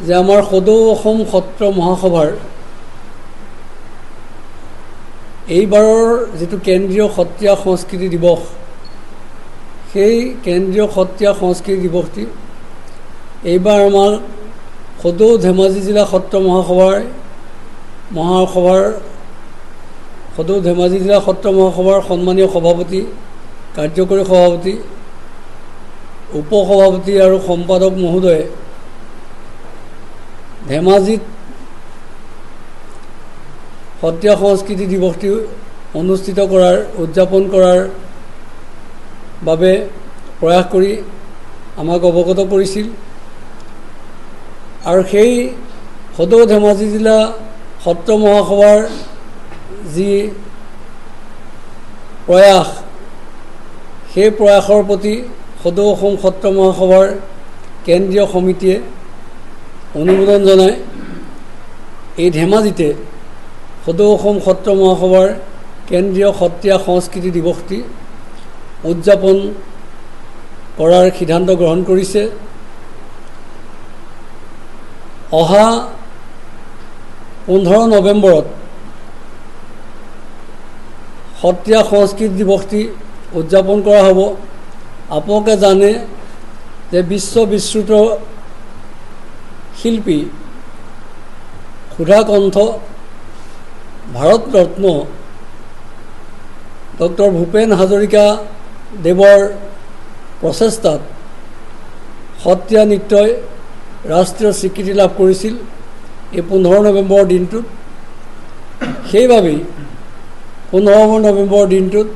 যে আমাৰ সদৌ অসম সত্ৰ মহাসভাৰ এইবাৰৰ যিটো কেন্দ্ৰীয় সত্ৰীয়া সংস্কৃতি দিৱস, সেই কেন্দ্ৰীয় সত্ৰীয়া সংস্কৃতি দিৱসটি এইবাৰ আমাৰ সদৌ ধেমাজি জিলা সত্ৰ সদৌ ধেমাজি জিলা সত্ৰ মহাসভাৰ সন্মানীয় সভাপতি, কাৰ্যকৰী সভাপতি, উপসভাপতি আৰু সম্পাদক মহোদয়ে ধেমাজিত সত্ৰীয়া সংস্কৃতি দিৱসটি উদযাপন কৰাৰ বাবে প্ৰয়াস কৰি আমাক অৱগত কৰিছিল। আৰু সেই সদৌ ধেমাজি জিলা সত্ৰ মহাসভাৰ যি প্ৰয়াস, সেই প্ৰয়াসৰ প্ৰতি সদৌ অসম সত্ৰ মহাসভাৰ কেন্দ্ৰীয় সমিতিয়ে অনুমোদন জনাই এই ধেমাজিতে সদৌ অসম সত্ৰ মহাসভাৰ কেন্দ্ৰীয় সত্ৰীয়া সংস্কৃতি দিৱসটি উদযাপন কৰাৰ সিদ্ধান্ত গ্ৰহণ কৰিছে। অহা 15 নৱেম্বৰত সত্ৰীয়া সংস্কৃতি দিৱসটি উদযাপন কৰা হ'ব। আপোনালোকে জানে যে বিশ্ববিশ্ৰুত শিল্পী সুধাকণ্ঠ ভাৰত ৰত্ন ডক্টৰ ভূপেন হাজৰিকা দেৱৰ প্ৰচেষ্টাত সত্ৰীয়া নৃত্যই ৰাষ্ট্ৰীয় স্বীকৃতি লাভ কৰিছিল এই 15 নৱেম্বৰ দিনটোত। সেইবাবেই 15 নৱেম্বৰ দিনটোত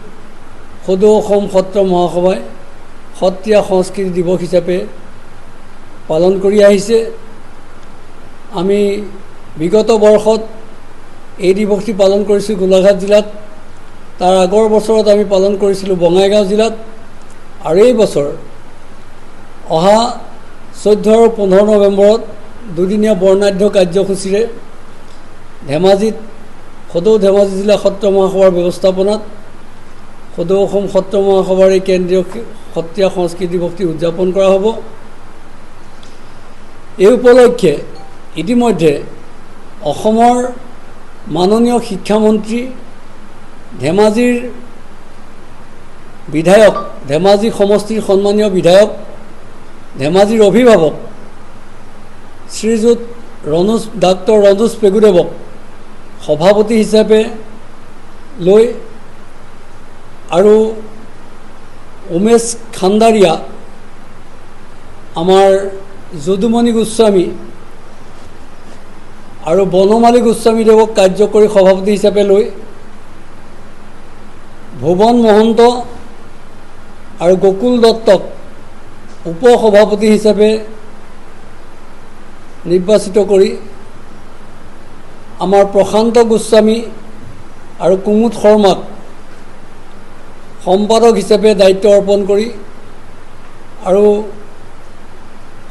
সদৌ অসম সত্ৰ মহাসভাই সত্ৰীয়া সংস্কৃতি দিৱস হিচাপে পালন কৰি আহিছে। আমি বিগত বৰ্ষত এই দিৱসটি পালন কৰিছোঁ গোলাঘাট জিলাত, তাৰ আগৰ বছৰত আমি পালন কৰিছিলোঁ বঙাইগাঁও জিলাত, আৰু এই বছৰ অহা 14 আৰু 15 নৱেম্বৰত দুদিনীয়া বৰ্ণাঢ্য কাৰ্যসূচীৰে ধেমাজিত সদৌ ধেমাজি জিলা সত্ৰ মহাসভাৰ ব্যৱস্থাপনাত সদৌ অসম সত্ৰ মহাসভাৰ এই কেন্দ্ৰীয় সত্ৰীয়া সংস্কৃতি দিৱসটি উদযাপন কৰা হ'ব। এই উপলক্ষে ইতিমধ্যে অসমৰ মাননীয় শিক্ষামন্ত্ৰী, ধেমাজিৰ বিধায়ক, ধেমাজি সমষ্টিৰ সন্মানীয় বিধায়ক, ধেমাজিৰ অভিভাৱক শ্ৰীযুত ডাক্তৰ ৰনোজ পেগুদেৱক সভাপতি হিচাপে লৈ আৰু উমেশ খাণ্ডাৰিয়া, আমাৰ যদুমণি গোস্বামী আৰু বনমালী গোস্বামীদেৱক কাৰ্যকৰী সভাপতি হিচাপে লৈ ভুৱন মহন্ত আৰু গকুল দত্তক উপসভাপতি হিচাপে নিৰ্বাচিত কৰি আমাৰ প্ৰশান্ত গোস্বামী আৰু কুমুদ শৰ্মাক সম্পাদক হিচাপে দায়িত্ব অৰ্পণ কৰি আৰু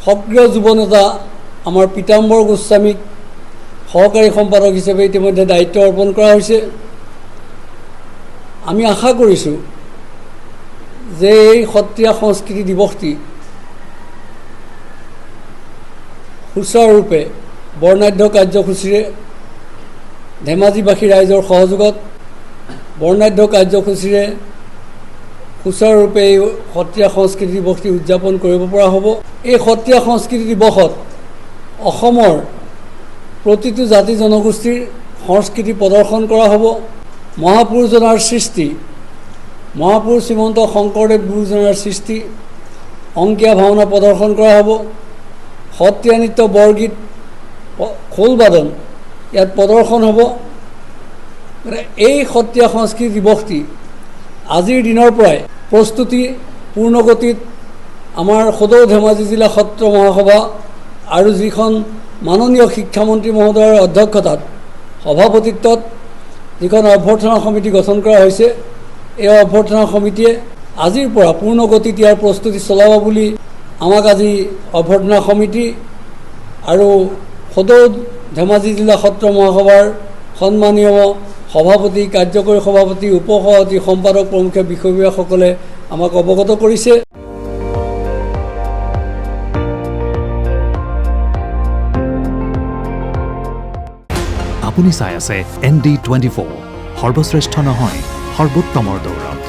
সক্ৰিয় যুৱ নেতা আমাৰ পীতাম্বৰ গোস্বামীক সহকাৰী সম্পাদক হিচাপে ইতিমধ্যে দায়িত্ব অৰ্পণ কৰা হৈছে। আমি আশা কৰিছোঁ যে এই সত্ৰীয়া সংস্কৃতি দিৱসটি সুচাৰুৰূপে বৰ্ণাঢ্য কাৰ্যসূচীৰে ধেমাজিবাসী ৰাইজৰ সহযোগত বৰ্ণাঢ্য কাৰ্যসূচীৰে সুচাৰুৰূপে এই সত্ৰীয়া সংস্কৃতি দিৱসটি উদযাপন কৰিব পৰা হ'ব। এই সত্ৰীয়া সংস্কৃতি দিৱসত অসমৰ প্ৰতিটো জাতি জনগোষ্ঠীৰ সংস্কৃতি প্ৰদৰ্শন কৰা হ'ব। মহাপুৰুষজনাৰ সৃষ্টি, মহাপুৰুষ শ্ৰীমন্ত শংকৰদেৱ গুৰুজনাৰ সৃষ্টি অংকীয়া ভাওনা প্ৰদৰ্শন কৰা হ'ব। সত্ৰীয়া নৃত্য, বৰগীত, খোলবাদন ইয়াত প্ৰদৰ্শন হ'ব। এই সত্ৰীয়া সংস্কৃতি দিৱসটি আজিৰ দিনৰ পৰাই প্ৰস্তুতি পূৰ্ণগতিত আমাৰ সদৌ ধেমাজি জিলা সত্ৰ মহাসভা আৰু যিখন মাননীয় শিক্ষামন্ত্ৰী মহোদয়ৰ অধ্যক্ষতাত সভাপতিত্বত যিখন অভ্যৰ্থনা সমিতি গঠন কৰা হৈছে, এই অভ্যৰ্থনা সমিতিয়ে আজিৰ পৰা পূৰ্ণগতিত ইয়াৰ প্ৰস্তুতি চলাব বুলি আমাক আজি অভ্যৰ্থনা সমিতি আৰু সদৌ ধেমাজি জিলা সত্ৰ মহাসভাৰ সন্মানীয় সভাপতি, কাৰ্যকৰী সভাপতি, উপসভাপতি, সম্পাদক প্ৰমুখ বিষয়ববীয়াসকলে আমাক অৱগত কৰিছে। আপুনি চাই আছে ND24 সৰ্বশ্ৰেষ্ঠ নহয় সৰ্বোত্তমৰ দৌৰত।